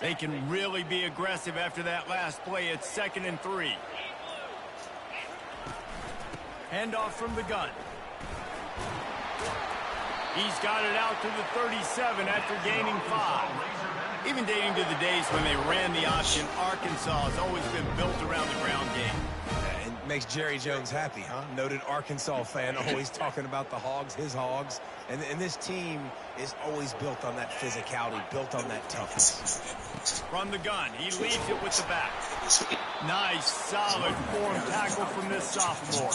They can really be aggressive after that last play. It's 2nd and 3. Handoff from the gun. He's got it out to the 37 after gaining 5. Even dating to the days when they ran the option, Arkansas has always been built around the ground game. It makes Jerry Jones happy, huh? Noted Arkansas fan, always talking about the Hogs, his Hogs. And this team is always built on that physicality, built on that toughness. From the gun, he leaves it with the back. Nice, solid form tackle from this sophomore.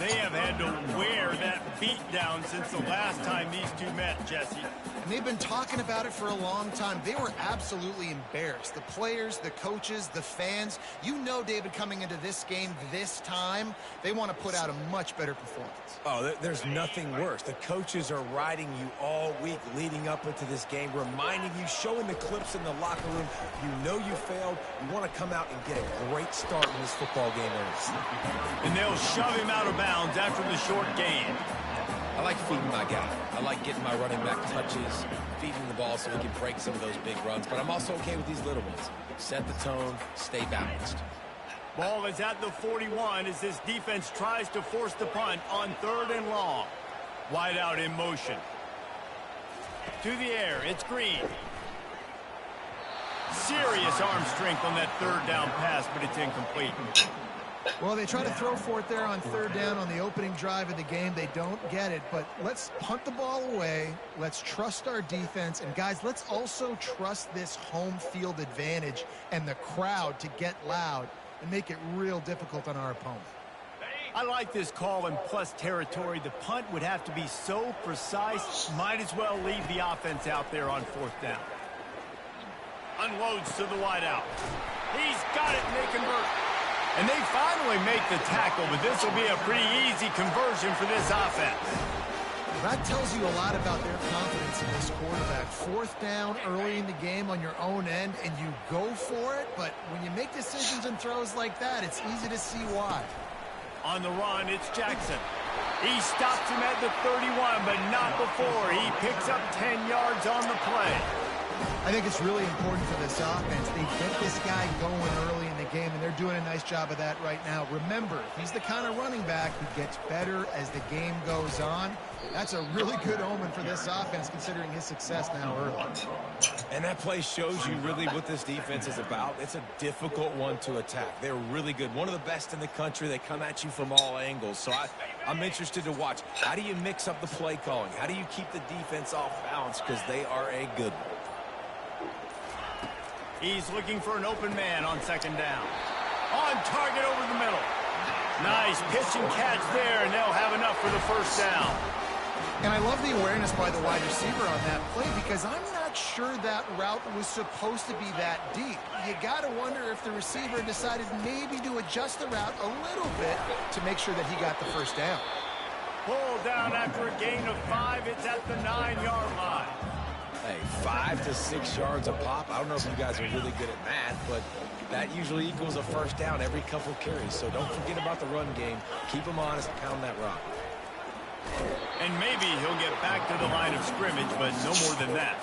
They have had to wear that beat down since the last time these two met, Jesse. And they've been talking about it for a long time. They were absolutely embarrassed. The players, the coaches, the fans. You know, David, coming into this game this time, they want to put out a much better performance. Oh, there's nothing worse. The coaches are riding you all week leading up into this game, reminding you, showing the clips in the locker room. You know you failed. You want to come out and get a great start when this football game ends. And they'll shove him out of bounds after the short gain. I like feeding my guy. I like getting my running back touches, feeding the ball so he can break some of those big runs. But I'm also okay with these little ones. Set the tone, stay balanced. Ball is at the 41 as this defense tries to force the punt on 3rd and long. Wide out in motion. To the air, it's Green. Serious arm strength on that 3rd down pass, but it's incomplete. Well, they try to throw for it there on 3rd down on the opening drive of the game. They don't get it, but let's punt the ball away. Let's trust our defense. And, guys, let's also trust this home field advantage and the crowd to get loud and make it real difficult on our opponent. I like this call in plus territory. The punt would have to be so precise, might as well leave the offense out there on 4th down. Unloads to the wideout. He's got it, and they convert. And they finally make the tackle, but this will be a pretty easy conversion for this offense. That tells you a lot about their confidence in this quarterback. 4th down early in the game on your own end, and you go for it, but when you make decisions and throws like that, it's easy to see why. On the run, it's Jackson. He stops him at the 31, but not before. He picks up 10 yards on the play. I think it's really important for this offense. They get this guy going early in the game, and they're doing a nice job of that right now. Remember, he's the kind of running back who gets better as the game goes on. That's a really good omen for this offense, considering his success now early. And that play shows you really what this defense is about. It's a difficult one to attack. They're really good. One of the best in the country. They come at you from all angles. So I'm interested to watch. How do you mix up the play calling? How do you keep the defense off balance? Because they are a good one. He's looking for an open man on 2nd down. On target over the middle. Nice pitch and catch there, and they'll have enough for the 1st down. And I love the awareness by the wide receiver on that play because I'm not sure that route was supposed to be that deep. You got to wonder if the receiver decided maybe to adjust the route a little bit to make sure that he got the 1st down. Pull down after a gain of 5. It's at the 9-yard line. Hey, 5 to 6 yards a pop. I don't know if you guys are really good at math, but that usually equals a 1st down every couple carries. So don't forget about the run game. Keep them honest, pound that rock. And maybe he'll get back to the line of scrimmage, but no more than that.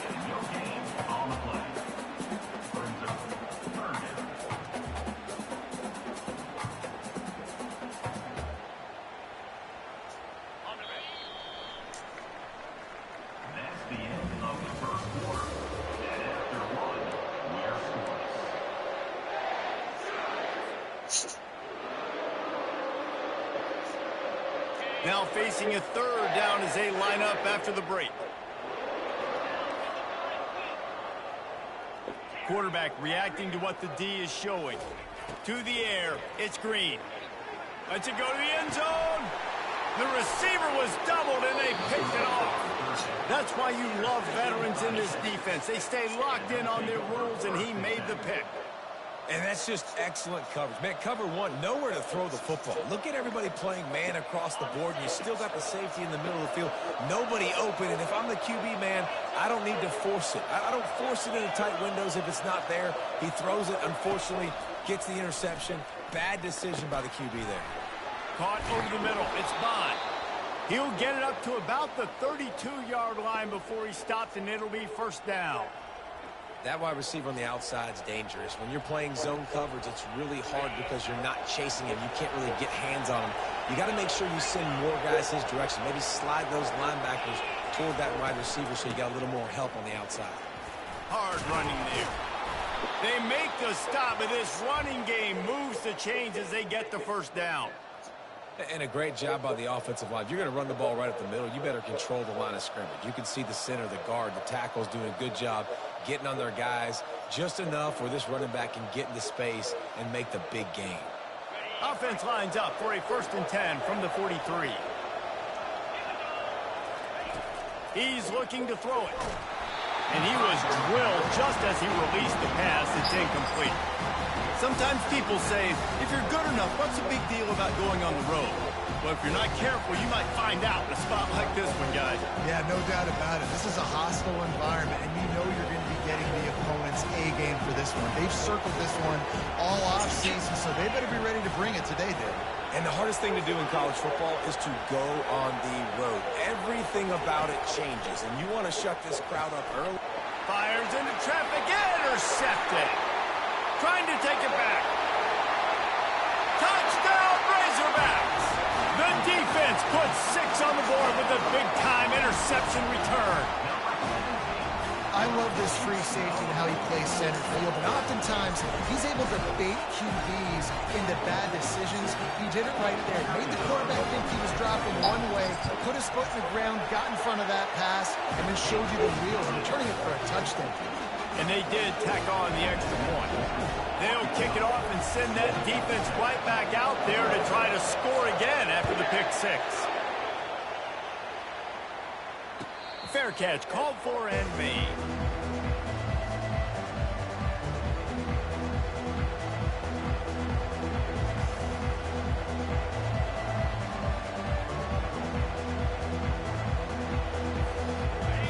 Now facing a 3rd down as they line up after the break. Quarterback reacting to what the D is showing. To the air, it's Green. Lets it go to the end zone. The receiver was doubled and they picked it off. That's why you love veterans in this defense. They stay locked in on their rules, and he made the pick. And that's just excellent coverage. Man, cover 1, nowhere to throw the football. Look at everybody playing man across the board, and you still got the safety in the middle of the field. Nobody open, and if I'm the QB, man, I don't need to force it. I don't force it into tight windows if it's not there. He throws it, unfortunately, gets the interception. Bad decision by the QB there. Caught over the middle. It's Bond. He'll get it up to about the 32-yard line before he stops, and it'll be 1st down. That wide receiver on the outside is dangerous. When you're playing zone coverage, it's really hard because you're not chasing him. You can't really get hands on him. You got to make sure you send more guys his direction. Maybe slide those linebackers toward that wide receiver so you got a little more help on the outside. Hard running there. They make the stop, but this running game moves the chains as they get the first down. And a great job by the offensive line. If you're going to run the ball right up the middle, you better control the line of scrimmage. You can see the center, the guard, the tackles doing a good job getting on their guys just enough where this running back can get into space and make the big gain. Offense lines up for a 1st and 10 from the 43. He's looking to throw it. And he was drilled just as he released the pass. It's incomplete. Sometimes people say, if you're good enough, what's the big deal about going on the road? Well, if you're not careful, you might find out in a spot like this one, guys. Yeah, no doubt about it. This is a hostile environment, and you know you're going to be getting the opponent's A game for this one. They've circled this one all offseason, so they better be ready to bring it today, David. And the hardest thing to do in college football is to go on the road. Everything about it changes, and you want to shut this crowd up early. Fires into traffic, intercepted. Trying to take it back. Touchdown, Razorbacks! The defense puts 6 on the board with a big-time interception return. I love this free safety and how he plays center field, and oftentimes he's able to bait QBs into bad decisions. He did it right there. Made the quarterback think he was dropping one way, put his foot in the ground, got in front of that pass, and then showed you the wheels, returning it for a touchdown. And they did tack on the extra point. They'll kick it off and send that defense right back out there to try to score again after the pick 6. Fair catch called for and made.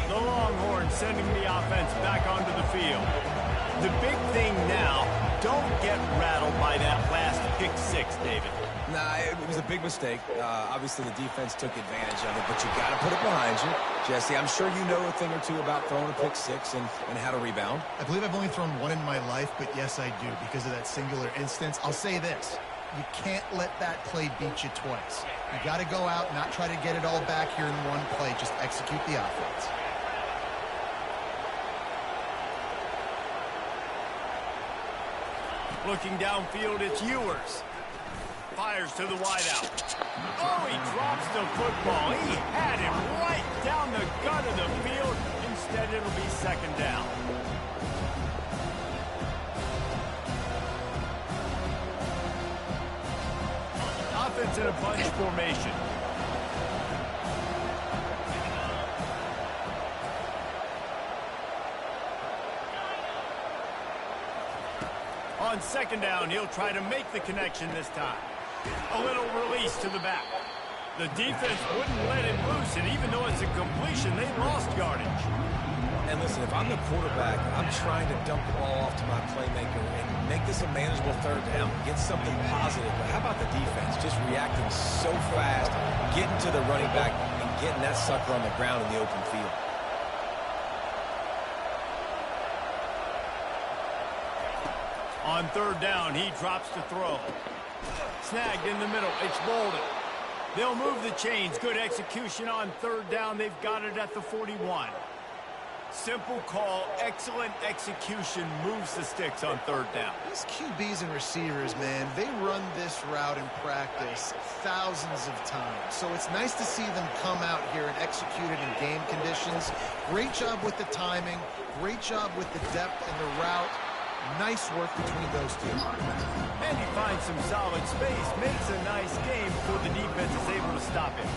The Longhorns sending the offense back onto the field. The big thing now, don't get rattled by that last pick 6, David. Nah, it was a big mistake. Obviously, the defense took advantage of it, but you got to put it behind you. Jesse, I'm sure you know a thing or two about throwing a pick 6 and how to rebound. I believe I've only thrown one in my life, but yes, I do, because of that singular instance. I'll say this. You can't let that play beat you twice. You got to go out, not try to get it all back here in one play. Just execute the offense. Looking downfield, it's Ewers. Fires to the wideout. Oh, he drops the football. He had it right down the gut of the field. Instead, it'll be 2nd down. Offense in a bunch formation. On 2nd down, he'll try to make the connection this time. A little release to the back. The defense wouldn't let him loose, and even though it's a completion, they lost yardage. And listen, if I'm the quarterback, I'm trying to dump the ball off to my playmaker and make this a manageable 3rd down, get something positive. But how about the defense just reacting so fast, getting to the running back, and getting that sucker on the ground in the open field? On 3rd down, he drops to throw. Snagged in the middle. It's Bolden. They'll move the chains. Good execution on 3rd down. They've got it at the 41. Simple call. Excellent execution. Moves the sticks on 3rd down. These QBs and receivers, man, they run this route in practice thousands of times. So it's nice to see them come out here and execute it in game conditions. Great job with the timing. Great job with the depth and the route. Nice work between those two. And he finds some solid space, makes a nice game before the defense is able to stop him.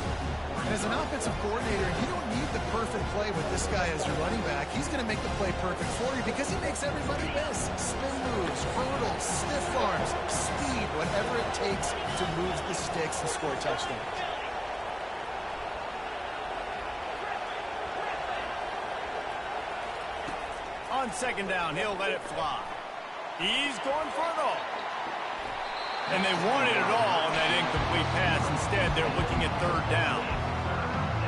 And as an offensive coordinator, you don't need the perfect play with this guy as your running back. He's going to make the play perfect for you because he makes everybody miss. Spin moves, hurdles, stiff arms, speed, whatever it takes to move the sticks and score touchdowns. On 2nd down, he'll let it fly. He's going for it all. And they wanted it all on that incomplete pass. Instead, they're looking at 3rd down.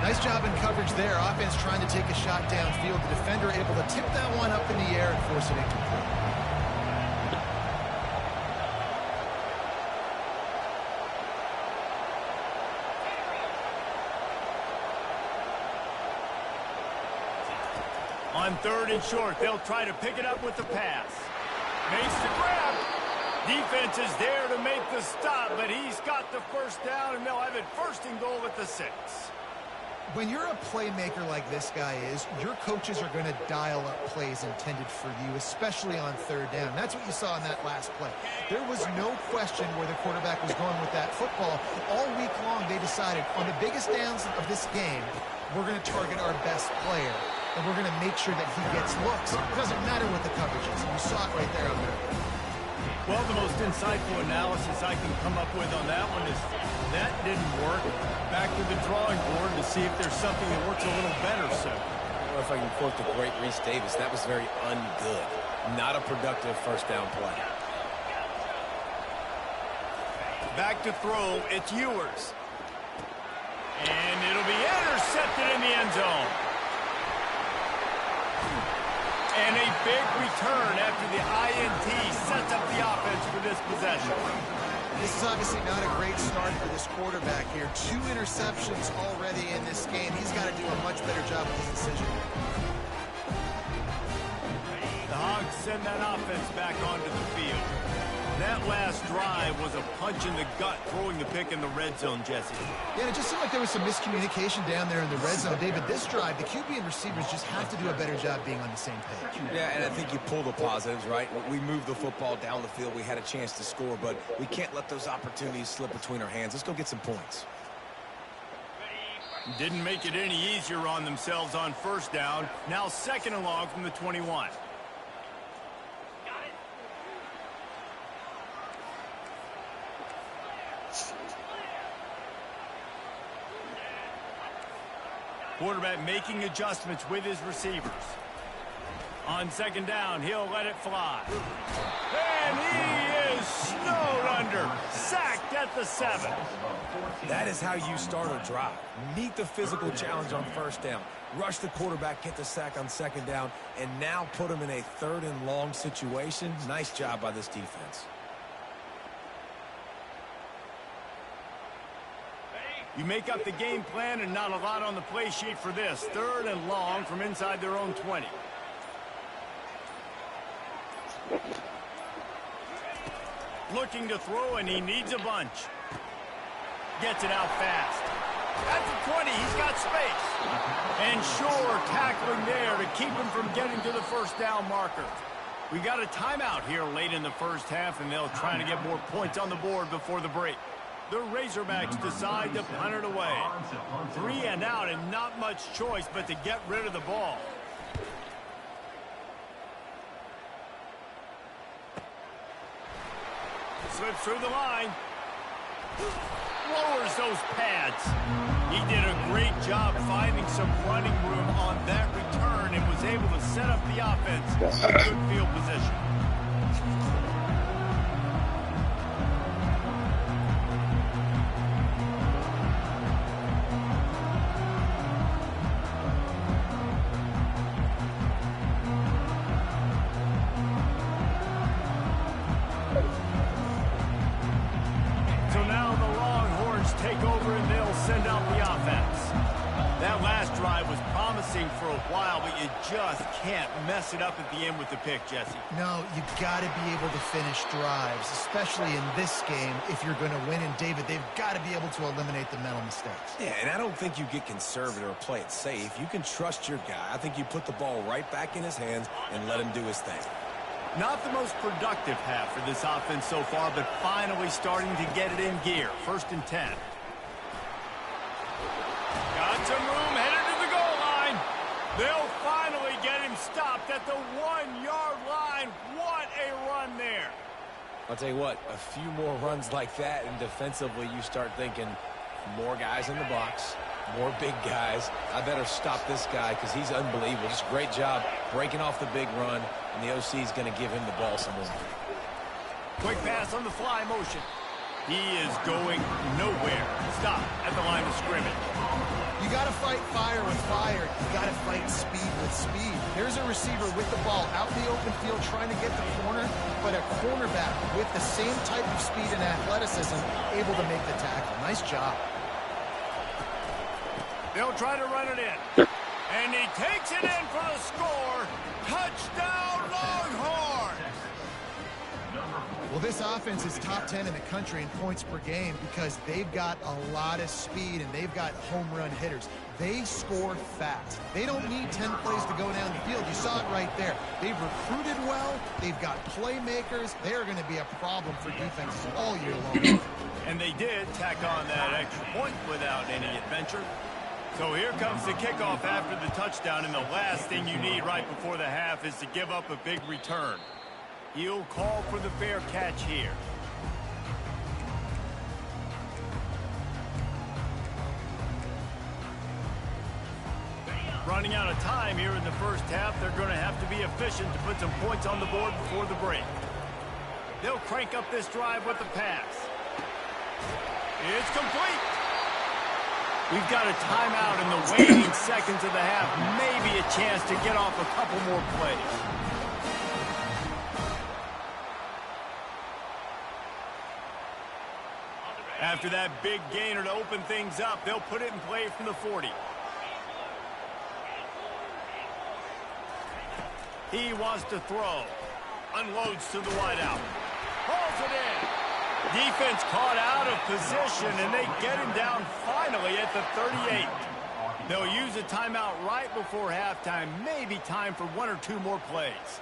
Nice job in coverage there. Offense trying to take a shot downfield. The defender able to tip that one up in the air and force it incomplete. On 3rd and short, they'll try to pick it up with the pass. Makes the grab. Defense is there to make the stop, but he's got the first down, and they'll have it 1st and goal at the 6. When you're a playmaker like this guy is, your coaches are going to dial up plays intended for you, especially on 3rd down. That's what you saw in that last play. There was no question where the quarterback was going with that football. All week long, they decided on the biggest downs of this game, we're going to target our best player, and we're going to make sure that he gets looks. It doesn't matter what the coverage is. You saw it right there on there. Well, the most insightful analysis I can come up with on that one is that didn't work. Back to the drawing board to see if there's something that works a little better, sir. I don't know if I can quote the great Reese Davis. That was very ungood. Not a productive 1st down play. Back to throw. It's Ewers. And it'll be intercepted in the end zone. And a big return after the INT sets up the offense for this possession. This is obviously not a great start for this quarterback here. 2 interceptions already in this game. He's got to do a much better job with his decision. The Hogs send that offense back onto the field. That last drive was a punch in the gut, throwing the pick in the red zone, Jesse. Yeah, it just seemed like there was some miscommunication down there in the red zone. David, this drive, the QB and receivers just have to do a better job being on the same page. Yeah, and I think you pull the positives, right? We moved the football down the field. We had a chance to score, but we can't let those opportunities slip between our hands. Let's go get some points. Didn't make it any easier on themselves on 1st down. Now 2nd and long from the 21. Quarterback making adjustments with his receivers. On 2nd down, he'll let it fly. And he is snowed under. Sacked at the 7. That is how you start a drive. Meet the physical challenge on 1st down. Rush the quarterback, get the sack on 2nd down, and now put him in a 3rd and long situation. Nice job by this defense. You make up the game plan and not a lot on the play sheet for this. 3rd and long from inside their own 20. Looking to throw, and he needs a bunch. Gets it out fast. At the 20, he's got space. And Shore tackling there to keep him from getting to the 1st down marker. We got a timeout here late in the 1st half, and they'll try to get more points on the board before the break. The Razorbacks decide to punt it away. 3 and out, and not much choice but to get rid of the ball. Slips through the line. Lowers those pads. He did a great job finding some running room on that return and was able to set up the offense in good field position. For a while, but you just can't mess it up at the end with the pick, Jesse. No, you got to be able to finish drives, especially in this game if you're going to win. And David, they've got to be able to eliminate the mental mistakes. Yeah, and I don't think you get conservative or play it safe. You can trust your guy. I think you put the ball right back in his hands and let him do his thing. Not the most productive half for this offense so far, but finally starting to get it in gear. 1st and 10. Got some room, headed to the goal line. They'll finally get him stopped at the 1-yard line. What a run there. I'll tell you what, a few more runs like that, and defensively you start thinking more guys in the box, more big guys. I better stop this guy because he's unbelievable. Just a great job breaking off the big run, and the OC is going to give him the ball some more. Quick pass on the fly motion. He is going nowhere. Stop at the line of scrimmage. You got to fight fire with fire. You got to fight speed with speed. There's a receiver with the ball out in the open field trying to get the corner, but a cornerback with the same type of speed and athleticism able to make the tackle. Nice job. They'll try to run it in. And he takes it in for the score. Touchdown, Longhorns! Well, this offense is top 10 in the country in points per game because they've got a lot of speed and they've got home run hitters. They score fast. They don't need 10 plays to go down the field. You saw it right there. They've recruited well. They've got playmakers. They're going to be a problem for defenses all year long. And they did tack on that extra point without any adventure. So here comes the kickoff after the touchdown, and the last thing you need right before the half is to give up a big return. He'll call for the fair catch here. Running out of time here in the first half, they're going to have to be efficient to put some points on the board before the break. They'll crank up this drive with the pass. It's complete. We've got a timeout in the waning seconds of the half. Maybe a chance to get off a couple more plays. After that big gainer to open things up, they'll put it in play from the 40. He wants to throw. Unloads to the wideout. Pulls it in. Defense caught out of position, and they get him down finally at the 38. They'll use a timeout right before halftime. Maybe time for one or two more plays.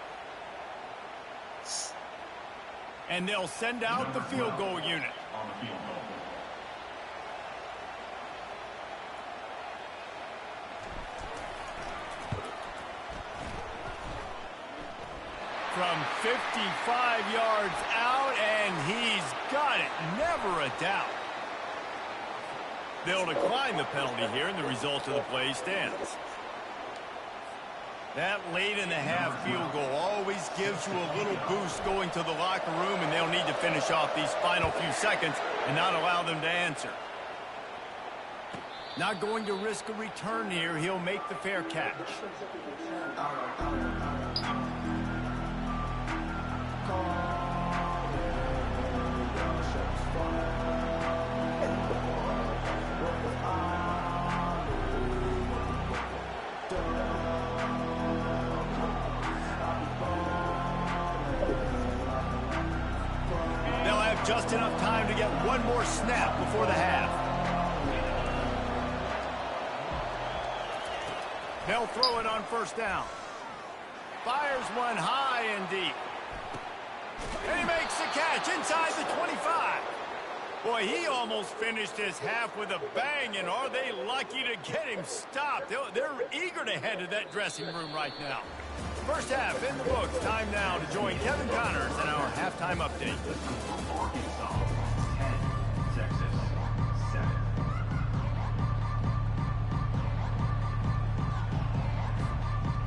And they'll send out the field goal unit. From 55 yards out, and he's got it. Never a doubt. They'll decline the penalty here, and the result of the play stands. That late in the half field goal always gives you a little boost going to the locker room, and they'll need to finish off these final few seconds and not allow them to answer. Not going to risk a return here. He'll make the fair catch. They'll have just enough time to get one more snap before the half. They'll throw it on first down. Fires one high and deep. And he makes the catch inside the 25. Boy, he almost finished his half with a bang, and are they lucky to get him stopped? They're eager to head to that dressing room right now. First half in the books. Time now to join Kevin Connors in our halftime update. Arkansas 10, Texas 7.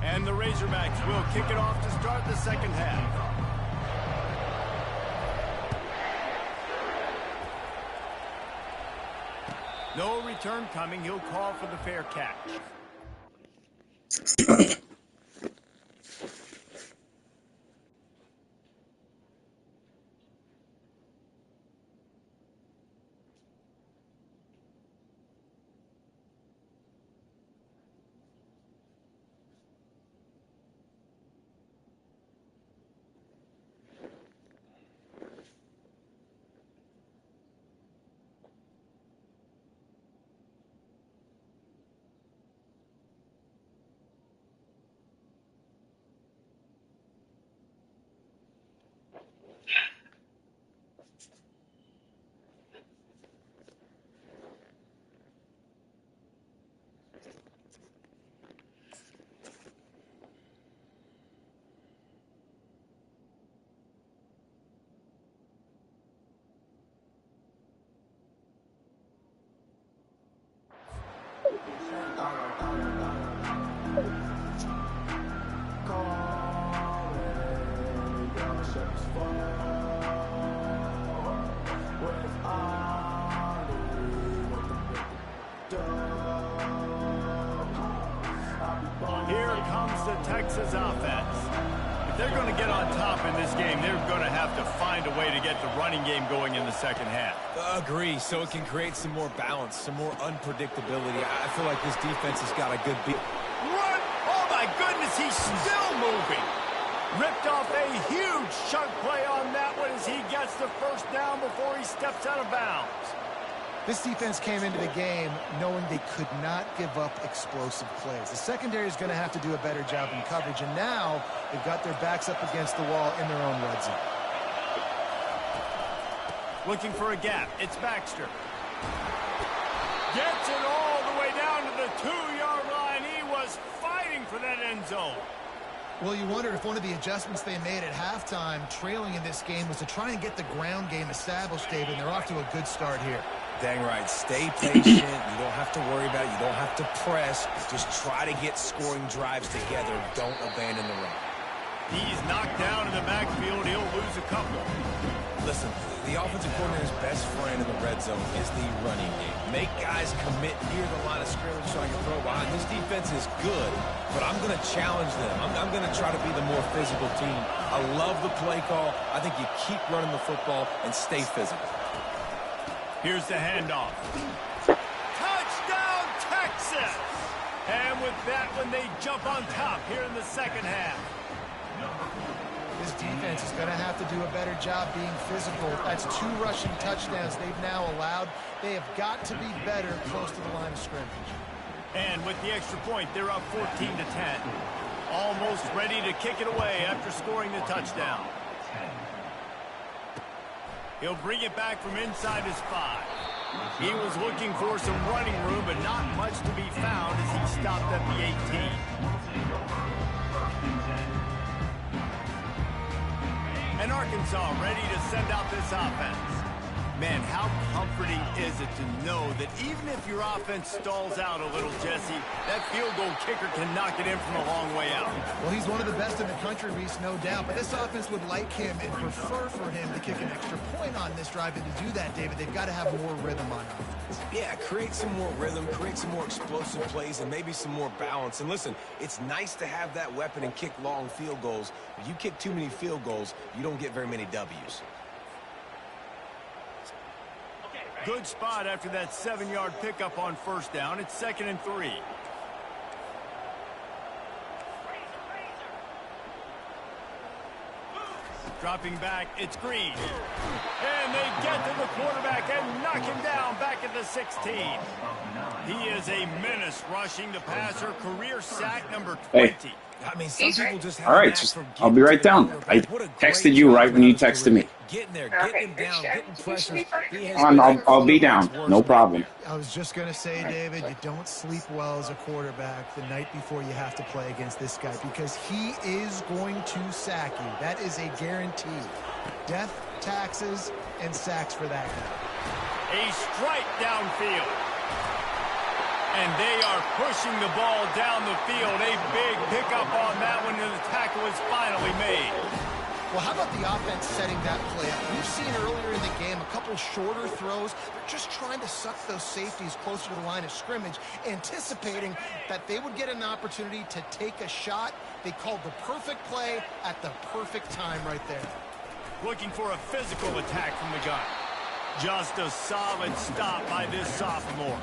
And the Razorbacks will kick it off to start the second half. No return coming. He'll call for the fair catch. Texas offense. If they're going to get on top in this game, they're going to have to find a way to get the running game going in the second half. Agree, so it can create some more balance, some more unpredictability. I feel like this defense has got a good beat. Run! Oh, my goodness, he's still moving. Ripped off a huge chunk play on that one as he gets the first down before he steps out of bounds. This defense came into the game knowing they could not give up explosive plays. The secondary is going to have to do a better job in coverage, and now they've got their backs up against the wall in their own red zone. Looking for a gap. It's Baxter. Gets it all the way down to the 2-yard line. He was fighting for that end zone. Well, you wonder if one of the adjustments they made at halftime, trailing in this game, was to try and get the ground game established, David, and they're off to a good start here. Dang right. Stay patient. You don't have to worry about it. You don't have to press. Just try to get scoring drives together. Don't abandon the run. He's knocked down in the backfield. He'll lose a couple. Listen, the offensive coordinator's best friend in the red zone is the running game. Make guys commit near the line of scrimmage so I can throw behind. This defense is good, but I'm going to challenge them. I'm going to try to be the more physical team. I love the play call. I think you keep running the football and stay physical. Here's the handoff. Touchdown, Texas! And with that one, they jump on top here in the second half. This defense is going to have to do a better job being physical. That's 2 rushing touchdowns they've now allowed. They have got to be better close to the line of scrimmage. And with the extra point, they're up 14-10. Almost ready to kick it away after scoring the touchdown. He'll bring it back from inside his 5. He was looking for some running room, but not much to be found as he stopped at the 18. And Arkansas ready to send out this offense. Man, how comforting is it to know that even if your offense stalls out a little, Jesse, that field goal kicker can knock it in from a long way out. Well, he's one of the best in the country, Reese, no doubt. But this offense would like him and prefer for him to kick an extra point on this drive. And to do that, David, they've got to have more rhythm on offense. Yeah, create some more rhythm, create some more explosive plays, and maybe some more balance. And listen, it's nice to have that weapon and kick long field goals. If you kick too many field goals, you don't get very many W's. Good spot after that 7-yard pickup on first down. It's 2nd and 3. Dropping back, it's Green. And they get to the quarterback and knock him down back at the 16. He is a menace rushing the passer. Career sack number 20. Hey. I mean, some people just have All right, I'll be right down. I texted you right when you texted me. Getting there, getting down, getting pressure. I'll be down. No problem. I was just going to say, David, you don't sleep well as a quarterback the night before you have to play against this guy because he is going to sack you. That is a guarantee. Death, taxes, and sacks for that guy. A strike downfield. And they are pushing the ball down the field. A big pickup on that one, and the tackle is finally made. Well, how about the offense setting that play up? We've seen earlier in the game a couple shorter throws. They're just trying to suck those safeties closer to the line of scrimmage, anticipating that they would get an opportunity to take a shot. They called the perfect play at the perfect time right there. Looking for a physical attack from the gun. Just a solid stop by this sophomore.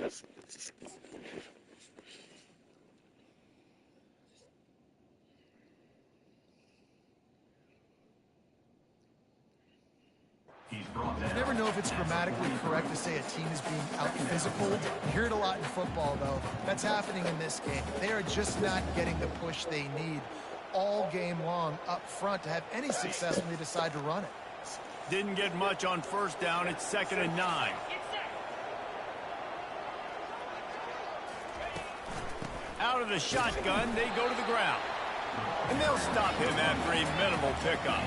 I never know if it's grammatically correct to say a team is being out-physical. You hear it a lot in football, though. That's happening in this game. They are just not getting the push they need all game long up front to have any success when they decide to run it. Didn't get much on first down. It's 2nd and 9. Out of the shotgun, they go to the ground. And they'll stop him after a minimal pickup.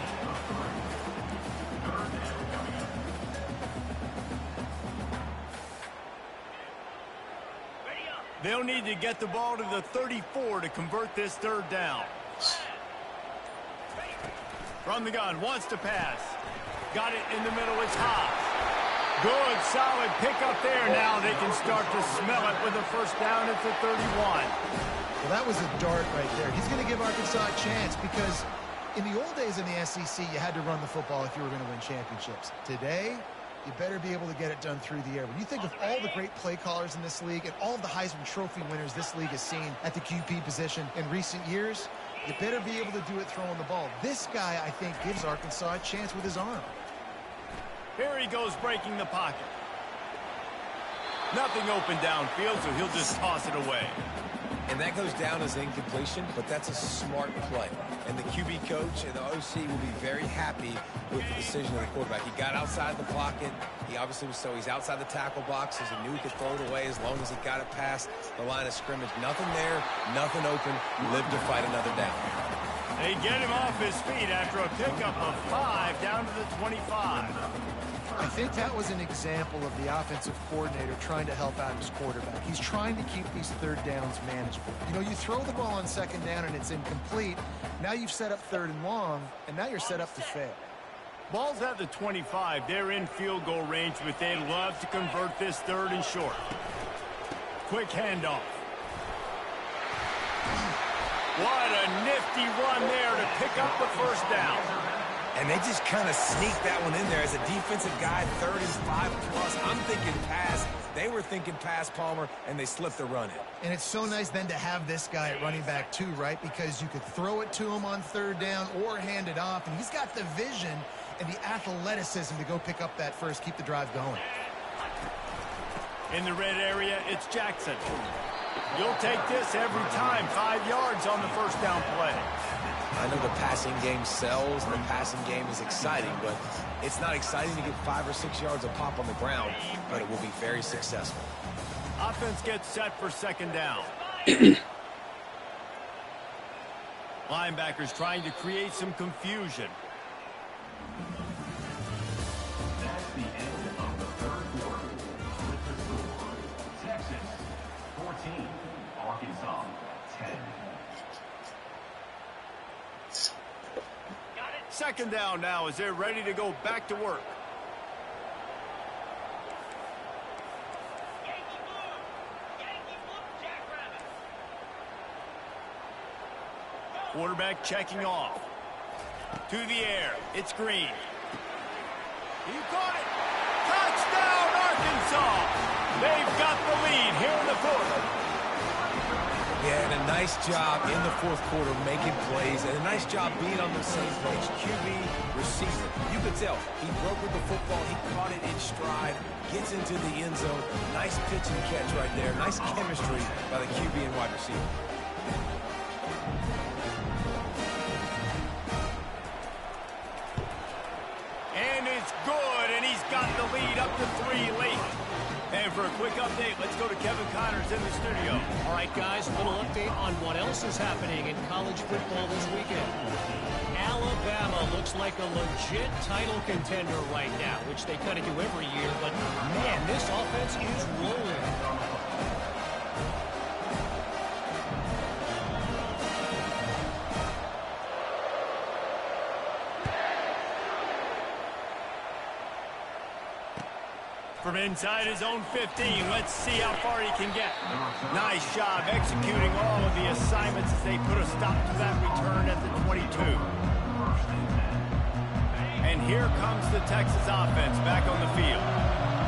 They'll need to get the ball to the 34 to convert this 3rd down. From the gun, wants to pass. Got it in the middle, it's Hobbs. Good, solid pickup there. Now they can start to smell it with a 1st down at the 31. Well, that was a dart right there. He's going to give Arkansas a chance because in the old days in the SEC, you had to run the football if you were going to win championships. Today, you better be able to get it done through the air. When you think of all the great play callers in this league and all of the Heisman Trophy winners this league has seen at the QB position in recent years, you better be able to do it throwing the ball. This guy, I think, gives Arkansas a chance with his arm. Here he goes breaking the pocket. Nothing open downfield, so he'll just toss it away. And that goes down as incompletion, but that's a smart play. And the QB coach and the OC will be very happy with the decision of the quarterback. He got outside the pocket. He obviously was he's outside the tackle box, so he knew he could throw it away as long as he got it past the line of scrimmage. Nothing there, nothing open. Live to fight another down. They get him off his feet after a pickup of 5 down to the 25. I think that was an example of the offensive coordinator trying to help out his quarterback. He's trying to keep these 3rd downs manageable. You know, you throw the ball on 2nd down and it's incomplete. Now you've set up 3rd and long, and now you're set up to fail. Ball's at the 25. They're in field goal range, but they'd love to convert this 3rd and short. Quick handoff. What a nifty run there to pick up the 1st down. And they just kind of sneaked that one in there as a defensive guy, 3rd and 5 plus. I'm thinking pass. They were thinking pass, Palmer, and they slipped the run in. And it's so nice then to have this guy at running back too, right? Because you could throw it to him on 3rd down or hand it off, and he's got the vision and the athleticism to go pick up that first, keep the drive going. In the red area, it's Jackson. You'll take this every time. 5 yards on the 1st down play. I know the passing game sells, and the passing game is exciting, but it's not exciting to get 5 or 6 yards of pop on the ground, but it will be very successful. Offense gets set for 2nd down. Linebackers trying to create some confusion. That's the end of the 3rd quarter. With the score, Texas 14, Arkansas 10. 2nd down now as they're ready to go back to work. Quarterback checking off. To the air. It's Green. He caught it. Touchdown, Arkansas. They've got the lead here in the 4th. Yeah, and a nice job in the 4th quarter making plays, and a nice job being on the same page. QB, receiver. You could tell he broke with the football. He caught it in stride, gets into the end zone. Nice pitch and catch right there. Nice chemistry by the QB and wide receiver. And it's good, and he's got the lead up to 3 late. And for a quick update, let's go to Kevin Connors in the studio. All right, guys, a little update on what else is happening in college football this weekend. Alabama looks like a legit title contender right now, which they kind of do every year, but man, this offense is rolling. From inside his own 15, let's see how far he can get. Nice job executing all of the assignments as they put a stop to that return at the 22. And here comes the Texas offense back on the field.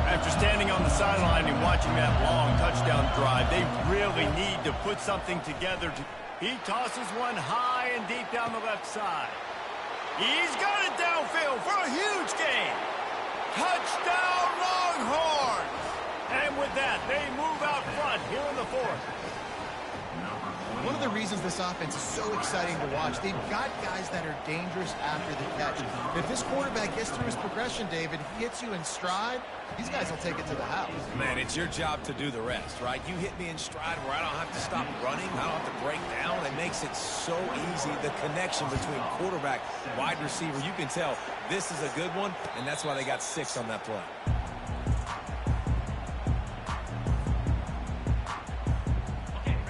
After standing on the sideline and watching that long touchdown drive, they really need to put something together. He tosses one high and deep down the left side. He's got it downfield for a huge gain. Touchdown, Longhorns! And with that, they move out front here in the fourth. One of the reasons this offense is so exciting to watch, they've got guys that are dangerous after the catch. If this quarterback gets through his progression, David, he hits you in stride, these guys will take it to the house. Man, it's your job to do the rest, right? You hit me in stride where I don't have to stop running, I don't have to break down. It makes it so easy, the connection between quarterback, wide receiver. You can tell this is a good one, and that's why they got 6 on that play.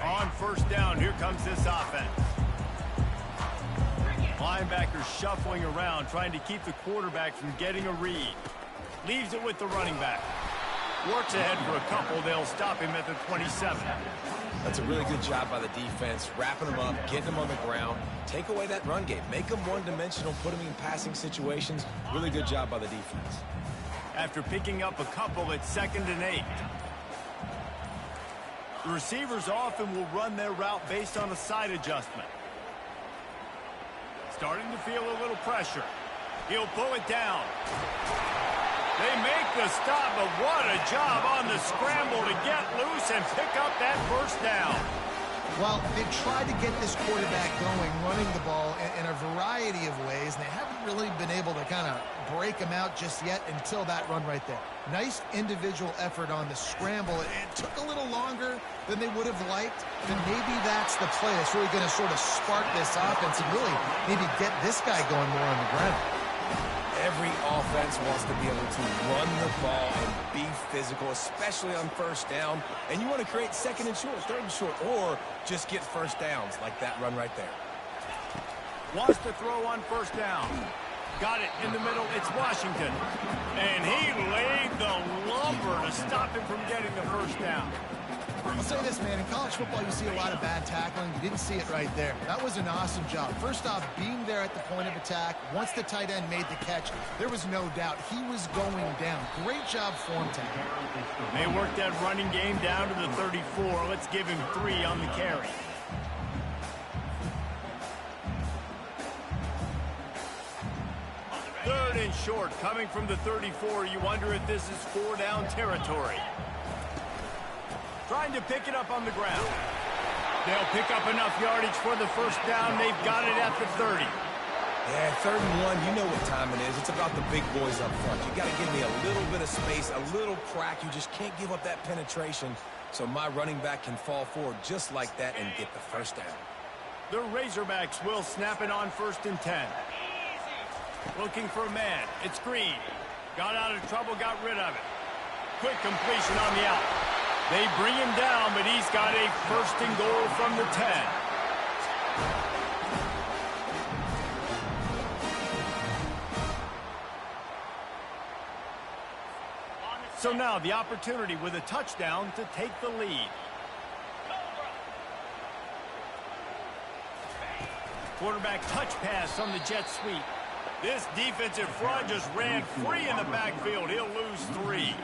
On first down, here comes this offense. Linebacker shuffling around, trying to keep the quarterback from getting a read. Leaves it with the running back. Works ahead for a couple. They'll stop him at the 27. That's a really good job by the defense, wrapping them up, getting them on the ground. Take away that run game. Make them one-dimensional, put them in passing situations. Really good job by the defense. After picking up a couple, it's 2nd and 8. The receivers often will run their route based on a side adjustment. Starting to feel a little pressure. He'll pull it down. They make the stop, but what a job on the scramble to get loose and pick up that first down. Well, they've tried to get this quarterback going, running the ball in a variety of ways, and they haven't really been able to kind of break him out just yet until that run right there. Nice individual effort on the scramble. It took a little longer than they would have liked, but maybe that's the play that's really going to sort of spark this offense and really maybe get this guy going more on the ground. Every offense wants to be able to run the ball and be physical, especially on first down. And you want to create 2nd and short, 3rd and short, or just get first downs like that run right there. Wants to throw on first down. Got it in the middle. It's Washington. And he laid the lumber to stop him from getting the first down. I'll say this, man. In college football, you see a lot of bad tackling. You didn't see it right there. That was an awesome job. First off, being there at the point of attack. Once the tight end made the catch, there was no doubt he was going down. Great job form tackle. They worked that running game down to the 34. Let's give him 3 on the carry. Third and short, coming from the 34. You wonder if this is 4-down territory. Trying to pick it up on the ground. They'll pick up enough yardage for the first down. They've got it at the 30. Yeah, 3rd and 1, you know what time it is. It's about the big boys up front. You got to give me a little bit of space, a little crack. You just can't give up that penetration so my running back can fall forward just like that and get the first down. The Razorbacks will snap it on 1st and 10. Looking for a man. It's Green. Got out of trouble, got rid of it. Quick completion on the out. They bring him down, but he's got a 1st and goal from the 10. So now the opportunity with a touchdown to take the lead. Quarterback touch pass on the jet sweep. This defensive front just ran free in the backfield. He'll lose 3.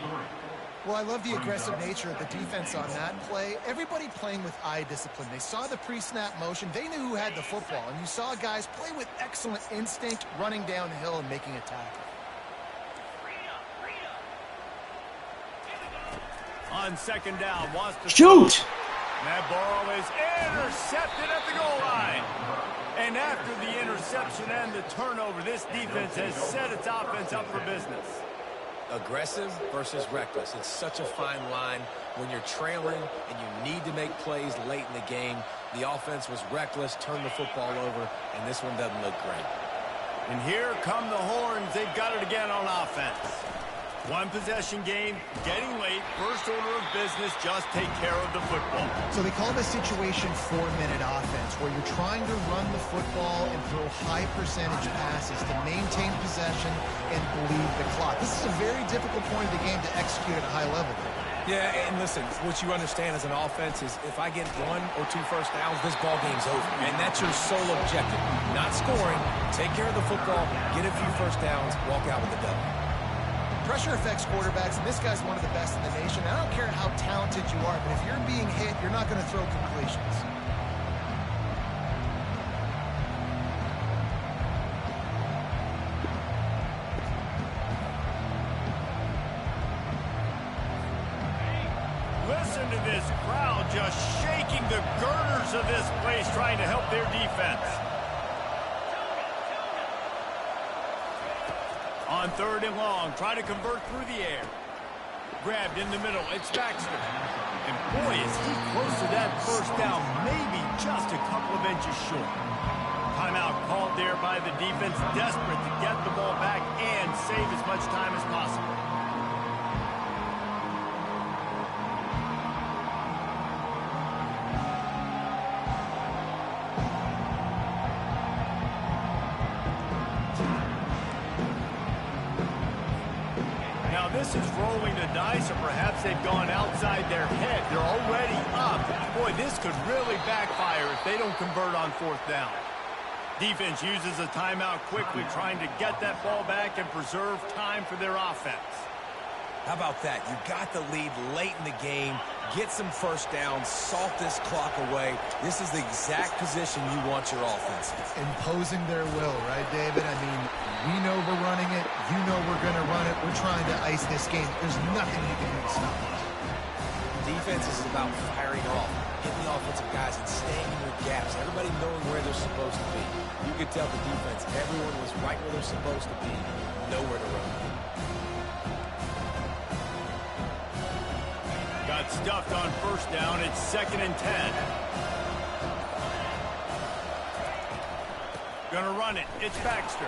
Well, I love the aggressive nature of the defense on that play. Everybody playing with eye discipline. They saw the pre-snap motion. They knew who had the football. And you saw guys play with excellent instinct, running downhill and making a tackle. On 2nd down, wants to Shoot! That ball is intercepted at the goal line. And after the interception and the turnover, this defense has set its offense up for business. Aggressive versus reckless. It's such a fine line when you're trailing and you need to make plays late in the game. The offense was reckless, turned the football over, and this one doesn't look great. And here come the Horns. They've got it again on offense. One possession game, getting late, first order of business, just take care of the football. So they call this situation 4-minute offense, where you're trying to run the football and throw high percentage passes to maintain possession and bleed the clock. This is a very difficult point of the game to execute at a high level. Yeah, and listen, what you understand as an offense is if I get 1 or 2 first downs, this ball game's over. And that's your sole objective. Not scoring, take care of the football, get a few first downs, walk out with the W. Pressure affects quarterbacks, and this guy's one of the best in the nation. I don't care how talented you are, but if you're being hit, you're not going to throw completions. Listen to this crowd just shaking the girders of this place, trying to help their defense. On 3rd and long, try to convert through the air. Grabbed in the middle, it's Baxter. And boy, is he close to that first down, maybe just a couple of inches short. Timeout called there by the defense, desperate to get the ball back and save as much time as possible. This is rolling the dice, or perhaps they've gone outside their head. They're already up. Boy, this could really backfire if they don't convert on 4th down. Defense uses a timeout quickly, trying to get that ball back and preserve time for their offense. How about that? You got the lead late in the game. Get some first downs. Salt this clock away. This is the exact position you want your offense in. Imposing their will, right, David? I mean, we know we're running it. You know we're going to run it. We're trying to ice this game. There's nothing you can do to stop it. Defense is about firing off, hitting the offensive guys, and staying in your gaps. Everybody knowing where they're supposed to be. You could tell the defense, everyone was right where they're supposed to be. Nowhere to run. Got stuffed on 1st down. It's 2nd and 10. Gonna run it. It's Baxter.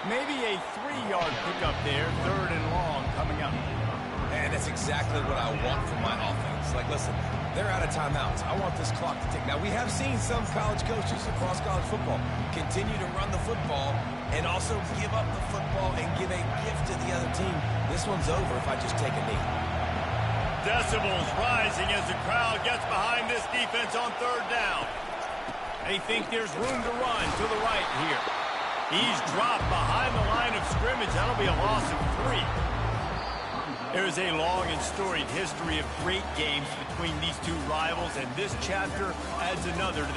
Maybe a 3-yard pickup there. 3rd and long coming up. And that's exactly what I want from my offense. Like, listen, they're out of timeouts. I want this clock to tick. Now, we have seen some college coaches across college football continue to run the football and also give up the football and give a gift to the other team. This one's over if I just take a knee. Decibels rising as the crowd gets behind this defense on 3rd down. They think there's room to run to the right here. He's dropped behind the line of scrimmage. That'll be a loss of 3. There's a long and storied history of great games between these two rivals, and this chapter adds another to that.